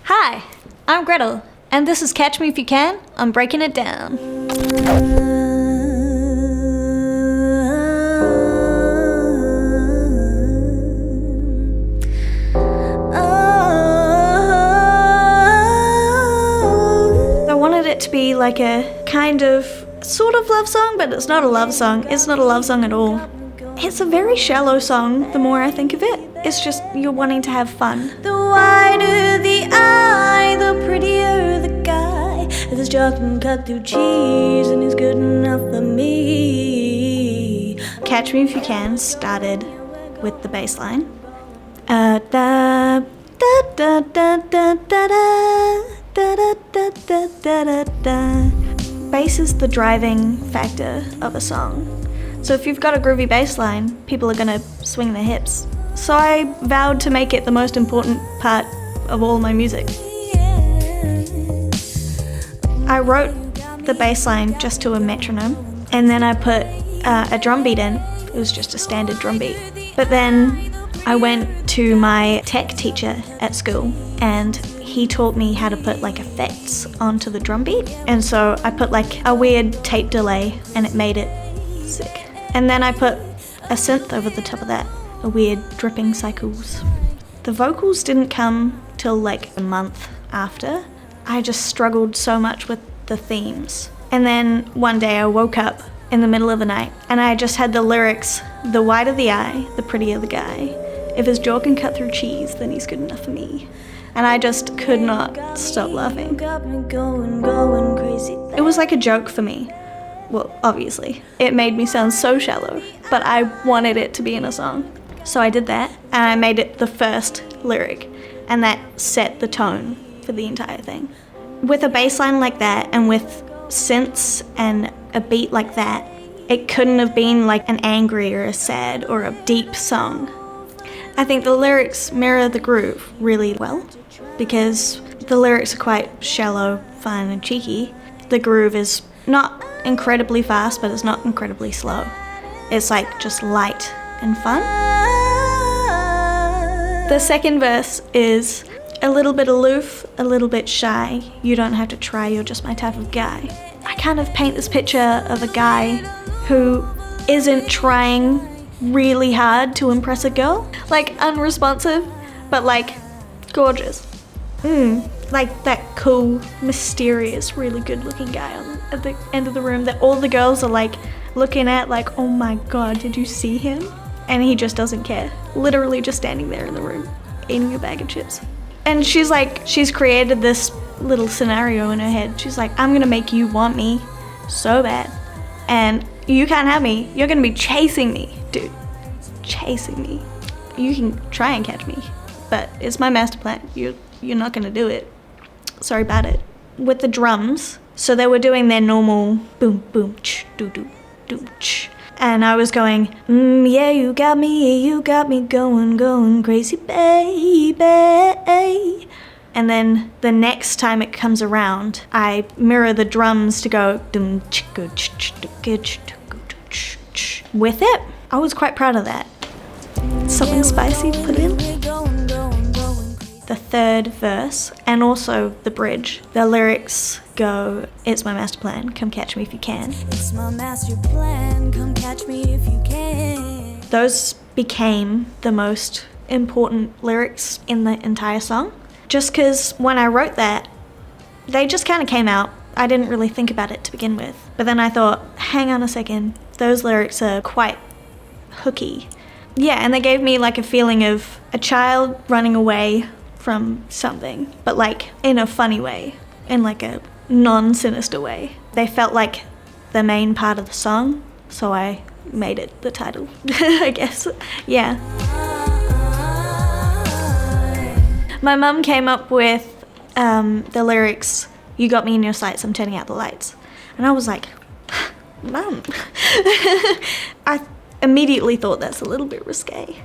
Hi, I'm Gretel, and this is Catch Me If You Can. I'm breaking it down. I wanted it to be like a kind of sort of love song, but it's not a love song. It's not a love song at all. It's a very shallow song the more I think of it. It's just you're wanting to have fun. The wider the eye, the prettier the guy. If his jaw can cut through cheese, and he's good enough for me. Catch Me If You Can started with the bass line. Da da da da da da da da da da da da. Bass is the driving factor of a song. So if you've got a groovy bass line, people are gonna swing their hips. So I vowed to make it the most important part of all my music. I wrote the bass line just to a metronome, and then I put a drum beat in. It was just a standard drum beat. But then I went to my tech teacher at school, and he taught me how to put like effects onto the drum beat. And so I put like a weird tape delay, and it made it sick. And then I put a synth over the top of that, a weird dripping cycles. The vocals didn't come till like a month after. I just struggled so much with the themes. And then one day I woke up in the middle of the night and I just had the lyrics, the wider the eye, the prettier the guy. If his jaw can cut through cheese, then he's good enough for me. And I just could not stop laughing. It was like a joke for me. Well, obviously. It made me sound so shallow, but I wanted it to be in a song. So I did that, and I made it the first lyric, and that set the tone for the entire thing. With a bass line like that, and with synths and a beat like that, it couldn't have been like an angry or a sad or a deep song. I think the lyrics mirror the groove really well, because the lyrics are quite shallow, fun, and cheeky. The groove is not incredibly fast, but it's not incredibly slow. It's like just light and fun. The second verse is a little bit aloof, a little bit shy. You don't have to try, you're just my type of guy. I kind of paint this picture of a guy who isn't trying really hard to impress a girl. Like unresponsive, but like gorgeous. Like that cool, mysterious, really good looking guy at the end of the room that all the girls are like looking at like, oh my god, did you see him? And he just doesn't care. Literally just standing there in the room, eating a bag of chips. And she's created this little scenario in her head. She's like, I'm gonna make you want me so bad. And you can't have me. You're gonna be chasing me, dude. Chasing me. You can try and catch me, but it's my master plan. You're not gonna do it. Sorry about it. With the drums, so they were doing their normal boom, boom, ch, doo, doo, doo, ch. And I was going, yeah, you got me going crazy, baby. And then the next time it comes around, I mirror the drums to go dum, ch, go, ch, ch, ch, ch, ch. With it, I was quite proud of that. Something spicy put in. The third verse, and also the bridge, the lyrics go, it's my master plan, come catch me if you can. It's my master plan, come catch me if you can. Those became the most important lyrics in the entire song. Just because when I wrote that, they just kind of came out. I didn't really think about it to begin with. But then I thought, hang on a second, those lyrics are quite hooky. Yeah, and they gave me like a feeling of a child running away from something, but like in a funny way, in like a non-sinister way. They felt like the main part of the song, so I made it the title, I guess. Yeah. My mum came up with the lyrics, you got me in your sights, I'm turning out the lights. And I was like, Mum. I immediately thought that's a little bit risque,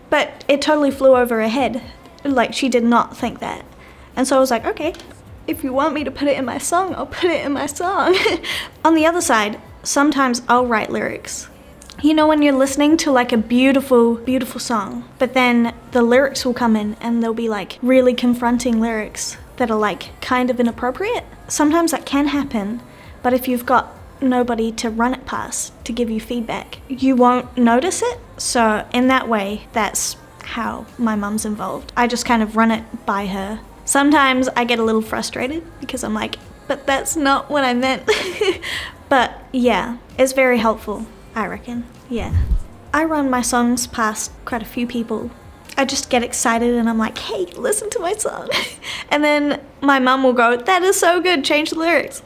but it totally flew over her head. Like, she did not think that. And so I was like, okay, if you want me to put it in my song, I'll put it in my song. On the other side, sometimes I'll write lyrics. You know when you're listening to like a beautiful, beautiful song, but then the lyrics will come in and they'll be like really confronting lyrics that are like kind of inappropriate. Sometimes that can happen, but if you've got nobody to run it past to give you feedback, you won't notice it. So in that way, that's how my mum's involved. I just kind of run it by her. Sometimes I get a little frustrated because I'm like, but that's not what I meant. But yeah, it's very helpful, I reckon. Yeah. I run my songs past quite a few people. I just get excited and I'm like, hey, listen to my song. And then my mum will go, that is so good, change the lyrics.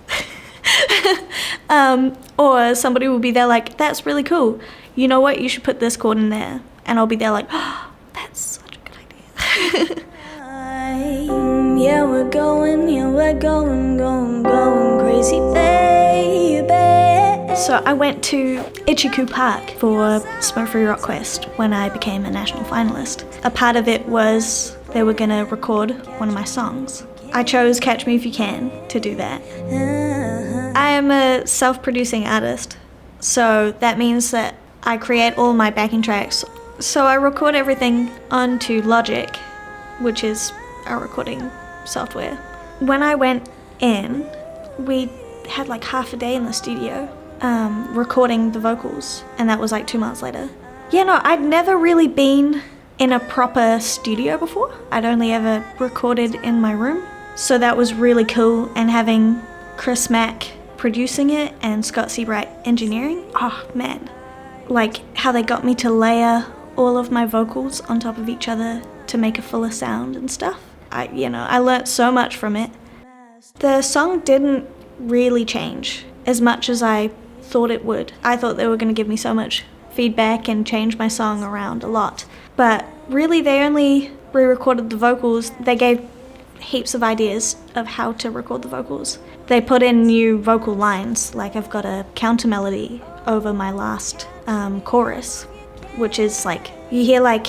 Or somebody will be there like, that's really cool. You know what, you should put this chord in there. And I'll be there like, oh, that's such a good idea. Yeah, we're going crazy, baby. So I went to Ichiku Park for Smoke Free Rock Quest when I became a national finalist. A part of it was they were going to record one of my songs. I chose Catch Me If You Can to do that. I am a self-producing artist, so that means that I create all my backing tracks. So I record everything onto Logic, which is our recording software. When I went in, we had like half a day in the studio recording the vocals, and that was like 2 months later. Yeah, no, I'd never really been in a proper studio before. I'd only ever recorded in my room, so that was really cool. And having Chris Mack producing it and Scott Seabright engineering, oh man, like how they got me to layer all of my vocals on top of each other to make a fuller sound and stuff. I learnt so much from it. The song didn't really change as much as I thought it would. I thought they were going to give me so much feedback and change my song around a lot. But really they only re-recorded the vocals. They gave heaps of ideas of how to record the vocals. They put in new vocal lines, like I've got a counter melody over my last chorus, which is like, you hear like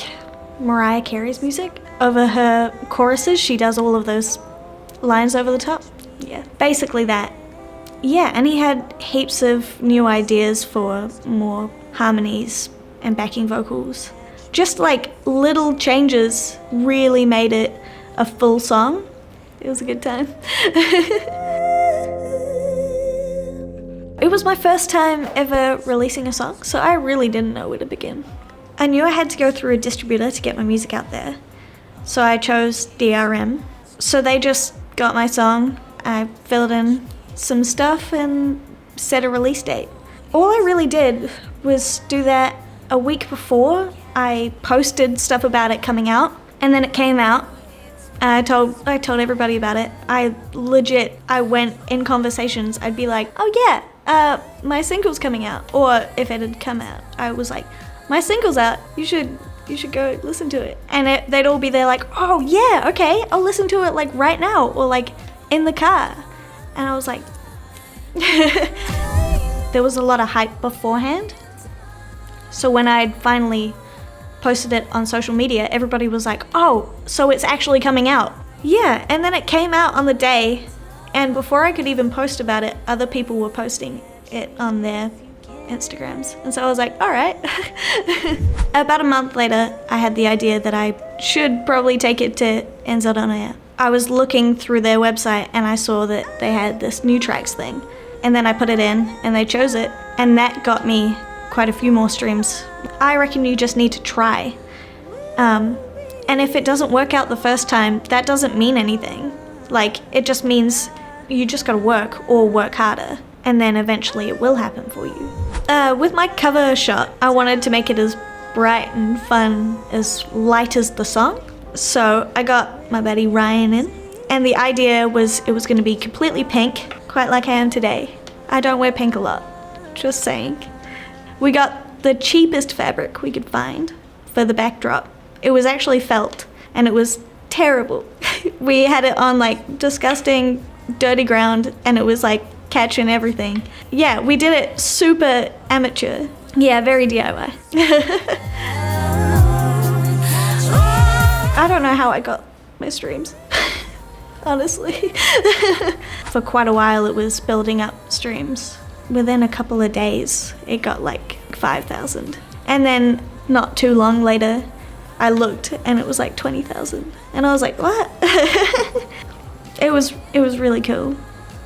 Mariah Carey's music over her choruses. She does all of those lines over the top. Yeah, basically that. Yeah, and he had heaps of new ideas for more harmonies and backing vocals. Just like little changes really made it a full song. It was a good time. It was my first time ever releasing a song, so I really didn't know where to begin. I knew I had to go through a distributor to get my music out there, so I chose DRM. So they just got my song, I filled in some stuff and set a release date. All I really did was do that a week before. I posted stuff about it coming out, and then it came out, and I told everybody about it. I went in conversations, I'd be like, oh yeah, my single's coming out. Or if it had come out, I was like, my single's out, you should go listen to it. And they'd all be there like, oh yeah, okay, I'll listen to it like right now, or like in the car. And I was like, there was a lot of hype beforehand. So when I'd finally posted it on social media, everybody was like, oh, so it's actually coming out. Yeah, and then it came out on the day, and before I could even post about it, other people were posting it on their Instagrams. And so I was like, all right. About a month later, I had the idea that I should probably take it to NZ On Air. I was looking through their website and I saw that they had this new tracks thing. And then I put it in and they chose it, and that got me quite a few more streams. I reckon you just need to try. And if it doesn't work out the first time, that doesn't mean anything. Like, it just means you just gotta work or work harder, and then eventually it will happen for you. With my cover shot, I wanted to make it as bright and fun, as light as the song. So I got my buddy Ryan in, and the idea was it was gonna be completely pink, quite like I am today. I don't wear pink a lot, just saying. We got the cheapest fabric we could find for the backdrop. It was actually felt, and it was terrible. We had it on like disgusting, dirty ground, and it was like catching everything. Yeah, we did it super amateur. Yeah, very DIY. I don't know how I got my streams, honestly. For quite a while it was building up streams. Within a couple of days it got like 5,000. And then not too long later I looked and it was like 20,000. And I was like, what? it was really cool,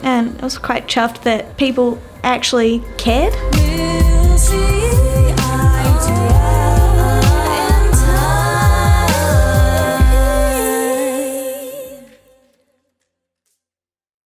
and I was quite chuffed that people actually cared. We'll see.